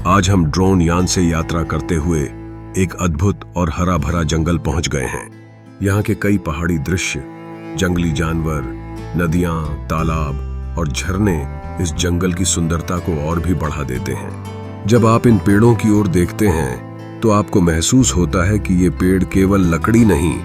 आज हम ड्रोन यान से यात्रा करते हुए एक अद्भुत और हरा भरा जंगल पहुंच गए हैं। यहाँ के कई पहाड़ी दृश्य, जंगली जानवर, नदियां, तालाब और झरने इस जंगल की सुंदरता को और भी बढ़ा देते हैं। जब आप इन पेड़ों की ओर देखते हैं तो आपको महसूस होता है कि ये पेड़ केवल लकड़ी नहीं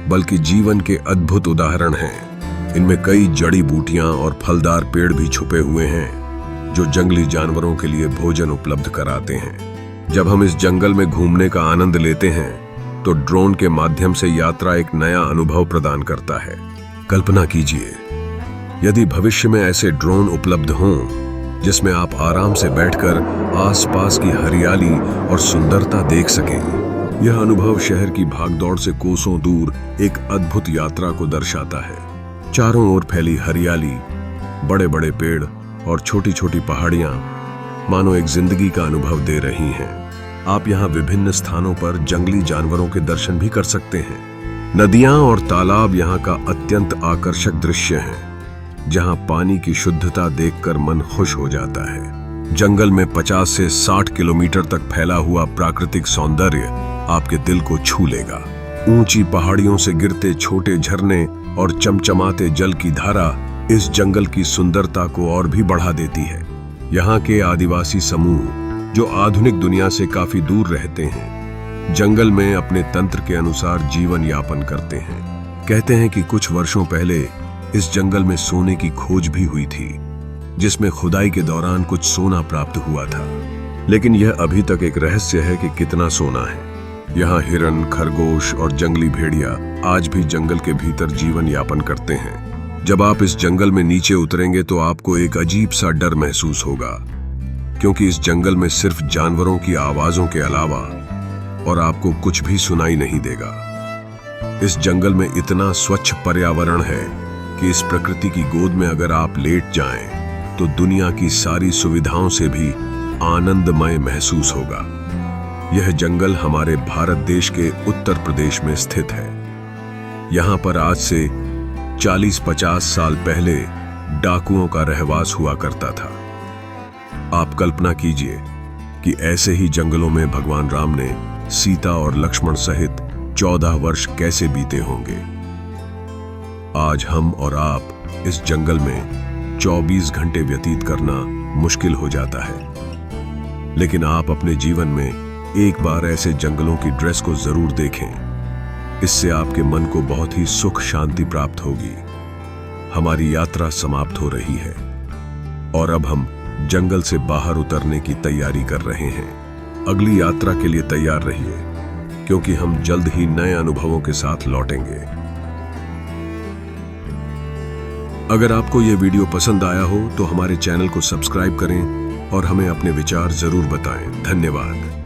बल्कि जीवन के अद्भुत उदाहरण हैं। इनमें कई जड़ी बूटियां और फलदार पेड़ भी छुपे हुए हैं जो जंगली जानवरों के लिए भोजन उपलब्ध कराते हैं। जब हम इस जंगल में घूमने का आनंद लेते हैं तो ड्रोन के माध्यम से यात्रा एक नया अनुभव प्रदान करता है। कल्पना कीजिए, यदि भविष्य में ऐसे ड्रोन उपलब्ध हों जिसमें आप आराम से बैठकर आसपास की हरियाली और सुंदरता देख सकें। यह अनुभव शहर की भागदौड़ से कोसों दूर एक अद्भुत यात्रा को दर्शाता है। चारों ओर फैली हरियाली, बड़े बड़े पेड़ और छोटी छोटी पहाड़ियां मानो एक जिंदगी का अनुभव दे रही हैं। आप यहाँ विभिन्न स्थानों पर जंगली जानवरों के दर्शन भी कर सकते हैं। नदियां और तालाब यहाँ का अत्यंत आकर्षक दृश्य हैं, जहाँ पानी की शुद्धता देखकर मन खुश हो जाता है। जंगल में 50 से 60 किलोमीटर तक फैला हुआ प्राकृतिक सौंदर्य आपके दिल को छू लेगा। ऊंची पहाड़ियों से गिरते छोटे झरने और चमचमाते जल की धारा इस जंगल की सुंदरता को और भी बढ़ा देती है। यहाँ के आदिवासी समूह जो आधुनिक दुनिया से काफी दूर रहते हैं, जंगल में अपने तंत्र के अनुसार जीवन यापन करते हैं। कहते हैं कि कुछ वर्षों पहले इस जंगल में सोने की खोज भी हुई थी, जिसमें खुदाई के दौरान कुछ सोना प्राप्त हुआ था। लेकिन यह अभी तक एक रहस्य है कि कितना सोना है। यहाँ हिरन, खरगोश और जंगली भेड़िया आज भी जंगल के भीतर जीवन यापन करते हैं। जब आप इस जंगल में नीचे उतरेंगे तो आपको एक अजीब सा डर महसूस होगा, क्योंकि इस जंगल में सिर्फ जानवरों की आवाजों के अलावा और आपको कुछ भी सुनाई नहीं देगा। इस जंगल में इतना स्वच्छ पर्यावरण है कि इस प्रकृति की गोद में अगर आप लेट जाएं तो दुनिया की सारी सुविधाओं से भी आनंदमय महसूस होगा। यह जंगल हमारे भारत देश के उत्तर प्रदेश में स्थित है। यहाँ पर आज से 40-50 साल पहले डाकुओं का रहवास हुआ करता था। आप कल्पना कीजिए कि ऐसे ही जंगलों में भगवान राम ने सीता और लक्ष्मण सहित 14 वर्ष कैसे बीते होंगे। आज हम और आप इस जंगल में 24 घंटे व्यतीत करना मुश्किल हो जाता है। लेकिन आप अपने जीवन में एक बार ऐसे जंगलों की ड्रेस को जरूर देखें। इससे आपके मन को बहुत ही सुख शांति प्राप्त होगी। हमारी यात्रा समाप्त हो रही है और अब हम जंगल से बाहर उतरने की तैयारी कर रहे हैं। अगली यात्रा के लिए तैयार रहिए, क्योंकि हम जल्द ही नए अनुभवों के साथ लौटेंगे। अगर आपको यह वीडियो पसंद आया हो तो हमारे चैनल को सब्सक्राइब करें और हमें अपने विचार जरूर बताएं। धन्यवाद।